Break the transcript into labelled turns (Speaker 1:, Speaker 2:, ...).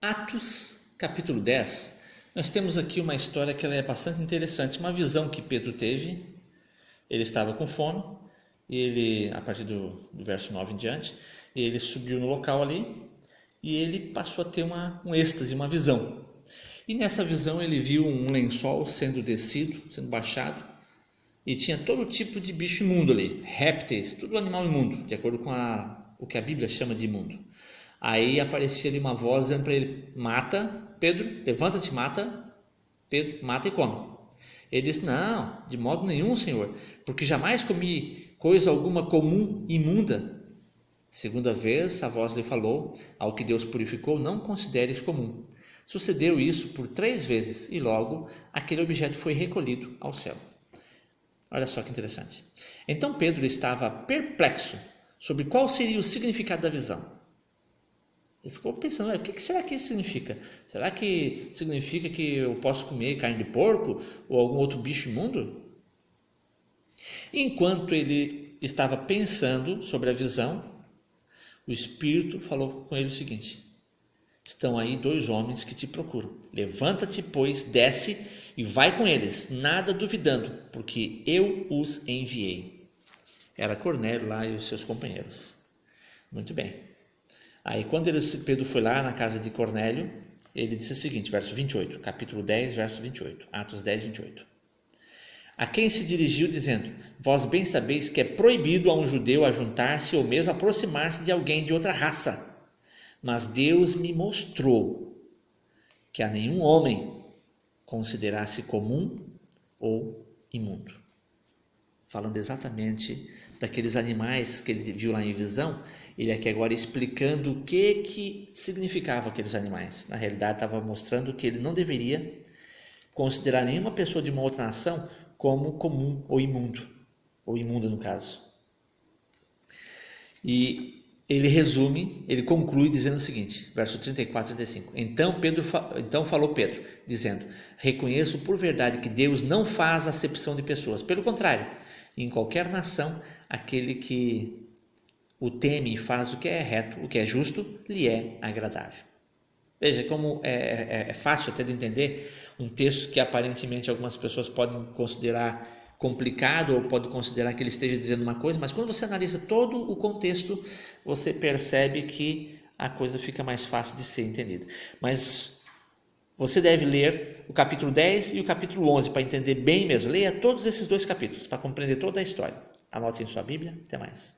Speaker 1: Atos, capítulo 10, nós temos aqui uma história que ela é bastante interessante, uma visão que Pedro teve. Ele estava com fome, a partir do verso 9 em diante, ele subiu no local ali e ele passou a ter um êxtase, uma visão. E nessa visão ele viu um lençol sendo descido, sendo baixado, e tinha todo tipo de bicho imundo ali, répteis, tudo animal imundo, de acordo com o que a Bíblia chama de imundo. Aí aparecia ali uma voz dizendo para ele: mata, Pedro, levanta-te, mata, Pedro, mata e come. Ele disse: não, de modo nenhum, Senhor, porque jamais comi coisa alguma comum, imunda. Segunda vez a voz lhe falou: ao que Deus purificou, não consideres comum. Sucedeu isso por 3 vezes e logo aquele objeto foi recolhido ao céu. Olha só que interessante. Então Pedro estava perplexo sobre qual seria o significado da visão. Ele ficou pensando: o que será que isso significa? Será que significa que eu posso comer carne de porco ou algum outro bicho imundo? Enquanto ele estava pensando sobre a visão, o Espírito falou com ele o seguinte: estão aí 2 homens que te procuram. Levanta-te, pois, desce e vai com eles, nada duvidando, porque eu os enviei. Era Cornélio lá e os seus companheiros. Muito bem. Aí quando Pedro foi lá na casa de Cornélio, ele disse o seguinte, verso 28, capítulo 10, verso 28, Atos 10, 28. A quem se dirigiu dizendo: vós bem sabeis que é proibido a um judeu ajuntar-se ou mesmo aproximar-se de alguém de outra raça. Mas Deus me mostrou que a nenhum homem considerasse comum ou imundo. Falando exatamente daqueles animais que ele viu lá em visão, ele aqui agora explicando o que significavam aqueles animais. Na realidade, estava mostrando que ele não deveria considerar nenhuma pessoa de uma outra nação como comum ou imunda no caso. E ele conclui dizendo o seguinte, verso 34 e 35. Então falou Pedro, dizendo: reconheço por verdade que Deus não faz acepção de pessoas. Pelo contrário, em qualquer nação, aquele que o teme e faz o que é reto, o que é justo, lhe é agradável. Veja como é fácil até de entender um texto que aparentemente algumas pessoas podem considerar complicado ou pode considerar que ele esteja dizendo uma coisa, mas quando você analisa todo o contexto, você percebe que a coisa fica mais fácil de ser entendida. Mas você deve ler o capítulo 10 e o capítulo 11 para entender bem mesmo. Leia todos esses 2 capítulos para compreender toda a história. Anote em sua Bíblia. Até mais.